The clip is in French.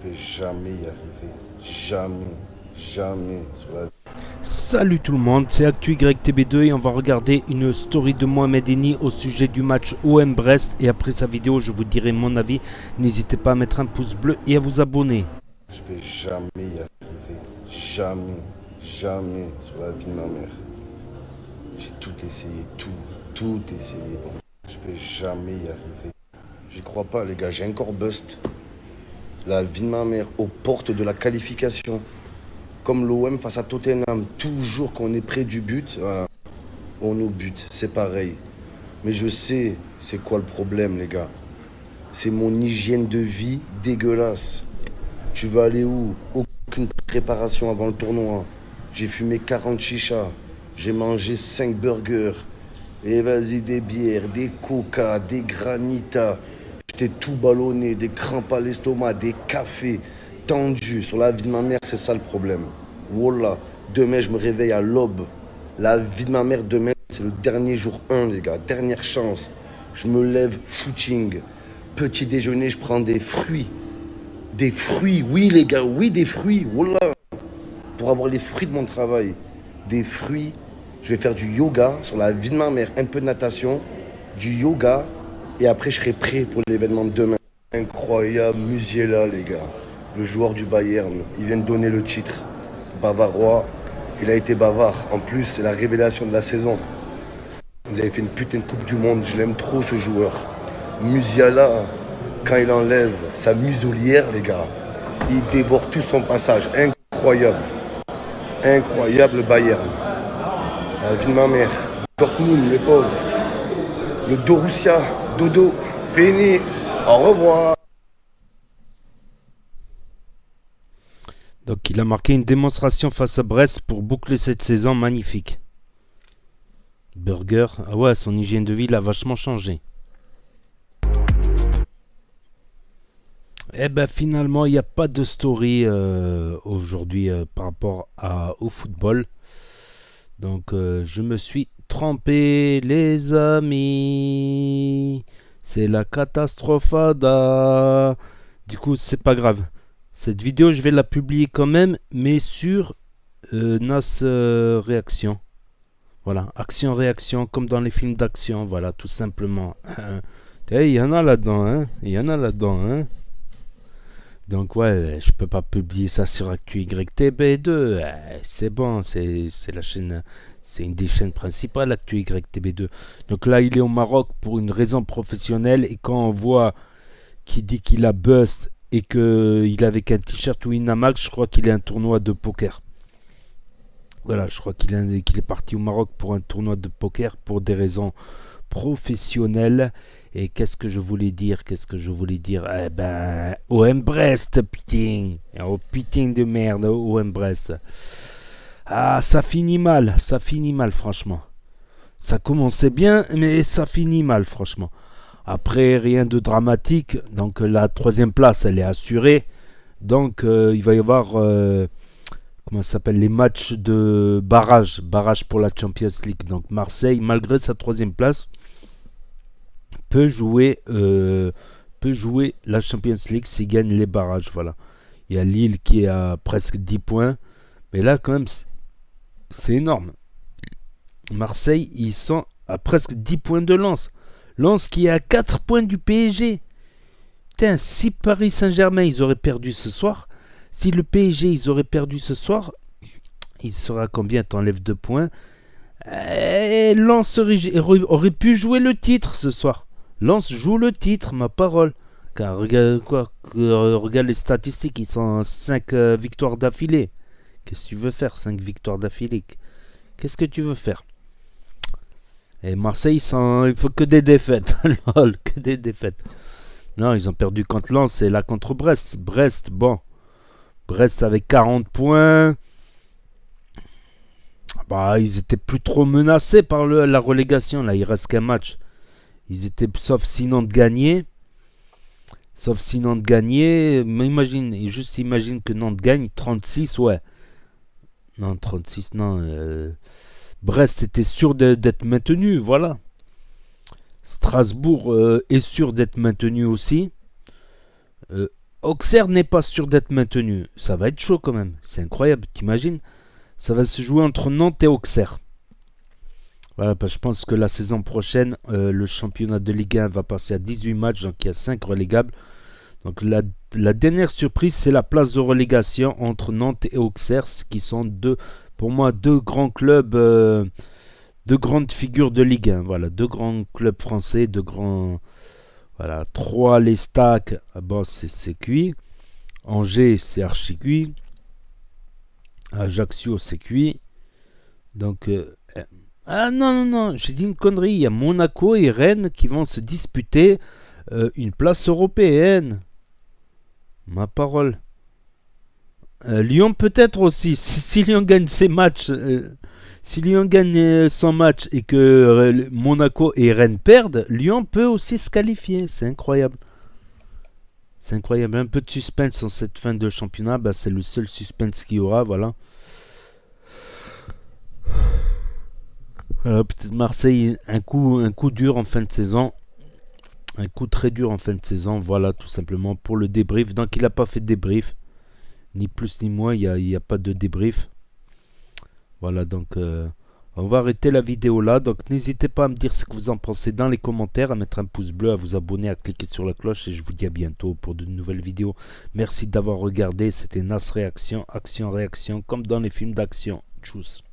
Je vais jamais y arriver. Jamais. Jamais. Sur la... Salut tout le monde, c'est ActuYTB2 et on va regarder une story de Mohamed Eni au sujet du match OM Brest. Et après sa vidéo, je vous dirai mon avis. N'hésitez pas à mettre un pouce bleu et à vous abonner. Je vais jamais y arriver. Jamais. Jamais. Sur la vie de ma mère. J'ai tout essayé. Tout essayé. Bon. Je vais jamais y arriver. J'y crois pas, les gars. J'ai encore bust. La vie de ma mère aux portes de la qualification. Comme l'OM face à Tottenham. Toujours qu'on est près du but, voilà, on nous bute. C'est pareil. Mais je sais c'est quoi le problème, les gars. C'est mon hygiène de vie dégueulasse. Tu veux aller où? Aucune préparation avant le tournoi. J'ai fumé 40 chichas. J'ai mangé 5 burgers. Et vas-y, des bières, des coca, des granitas. J'étais tout ballonné, des crampes à l'estomac, des cafés tendus. Sur la vie de ma mère, c'est ça le problème. Wallah, demain, je me réveille à l'aube. La vie de ma mère, demain, c'est le dernier jour 1, les gars. Dernière chance. Je me lève, footing. Petit déjeuner, je prends des fruits. Des fruits, oui, les gars, oui, des fruits. Wallah. Pour avoir les fruits de mon travail. Des fruits. Je vais faire du yoga sur la vie de ma mère. Un peu de natation, du yoga. Et après, je serai prêt pour l'événement de demain. Incroyable, Musiala, les gars. Le joueur du Bayern. Il vient de donner le titre. Bavarois. Il a été bavard. En plus, c'est la révélation de la saison. Vous avez fait une putain de Coupe du Monde. Je l'aime trop, ce joueur. Musiala, quand il enlève sa muselière, les gars, il dévore tout son passage. Incroyable. Incroyable Bayern. La vie de ma mère. Dortmund, les pauvres. Le Dorussia, Dodo, fini. Au revoir. Donc il a marqué une démonstration face à Brest pour boucler cette saison magnifique. Burger, ah ouais, son hygiène de vie l'a vachement changé. Eh ben finalement, il n'y a pas de story aujourd'hui par rapport au football. Donc je me suis trompé les amis. C'est la catastrophada. Du coup, c'est pas grave. Cette vidéo, je vais la publier quand même, mais sur Nas Réaction. Voilà, action-réaction, comme dans les films d'action, voilà, tout simplement. Il y en a là-dedans, hein. Il y en a là-dedans, hein. Donc ouais, je peux pas publier ça sur ActuYTB2. C'est bon, c'est la chaîne, c'est une des chaînes principales, ActuYTB2. Donc là, il est au Maroc pour une raison professionnelle, et quand on voit qu'il dit qu'il a bust et qu'il est avec un t-shirt Winamax, je crois qu'il est un tournoi de poker. Voilà, je crois qu'il est parti au Maroc pour un tournoi de poker pour des raisons professionnelles. Et qu'est-ce que je voulais dire? Eh ben, OM Brest, putain. Oh putain de merde, OM Brest. Ah, ça finit mal, franchement. Ça commençait bien, mais ça finit mal, franchement. Après, rien de dramatique. Donc la troisième place, elle est assurée. Donc il va y avoir comment ça s'appelle, les matchs de barrage pour la Champions League. Donc Marseille, malgré sa troisième place, peut jouer la Champions League s'il gagne les barrages. Voilà. Il y a Lille qui est à presque 10 points. Mais là, quand même, c'est énorme. Marseille, ils sont à presque 10 points de Lens. Lens qui est à 4 points du PSG. Putain, si Paris Saint-Germain, ils auraient perdu ce soir, si le PSG, ils auraient perdu ce soir, il sera combien? T'enlèves 2 points. Lens aurait pu jouer le titre ce soir. Lens joue le titre, ma parole. Car regarde les statistiques, ils sont 5 victoires d'affilée. Qu'est-ce que tu veux faire? 5 victoires d'affilée. Qu'est-ce que tu veux faire? Et Marseille, il faut que des défaites. Lol, que des défaites. Non, ils ont perdu contre Lens et là contre Brest. Brest, bon. Brest avec 40 points. Bah, ils étaient plus trop menacés par la relégation. Là, il reste qu'un match. Ils étaient, sauf sinon de gagner. Mais imagine que Nantes gagne. 36, ouais. Non, 36, non. Brest était sûr d'être maintenu, voilà. Strasbourg est sûr d'être maintenu aussi. Auxerre n'est pas sûr d'être maintenu. Ça va être chaud quand même. C'est incroyable, t'imagines? Ça va se jouer entre Nantes et Auxerre. Voilà, parce que je pense que la saison prochaine, le championnat de Ligue 1 va passer à 18 matchs, donc il y a 5 relégables. Donc la dernière surprise, c'est la place de relégation entre Nantes et Auxerre, qui sont pour moi deux grands clubs, deux grandes figures de Ligue 1. Voilà, deux grands clubs français, deux grands... Voilà, 3 les stacks, bon, c'est cuit. Angers, c'est archi cuit. Ajaccio, c'est cuit. Donc... ah non, non, non, j'ai dit une connerie. Il y a Monaco et Rennes qui vont se disputer une place européenne. Ma parole. Lyon peut-être aussi. Si Lyon gagne ses matchs, si Lyon gagne son match et que Monaco et Rennes perdent, Lyon peut aussi se qualifier. C'est incroyable. C'est incroyable. Un peu de suspense en cette fin de championnat. Bah, c'est le seul suspense qu'il y aura. Voilà. Peut-être Marseille, un coup dur en fin de saison. Un coup très dur en fin de saison. Voilà, tout simplement pour le débrief. Donc, il n'a pas fait de débrief. Ni plus ni moins, il n'y a pas de débrief. Voilà, donc on va arrêter la vidéo là. Donc, n'hésitez pas à me dire ce que vous en pensez dans les commentaires, à mettre un pouce bleu, à vous abonner, à cliquer sur la cloche. Et je vous dis à bientôt pour de nouvelles vidéos. Merci d'avoir regardé. C'était Nas Réaction, action-réaction, comme dans les films d'action. Tchuss.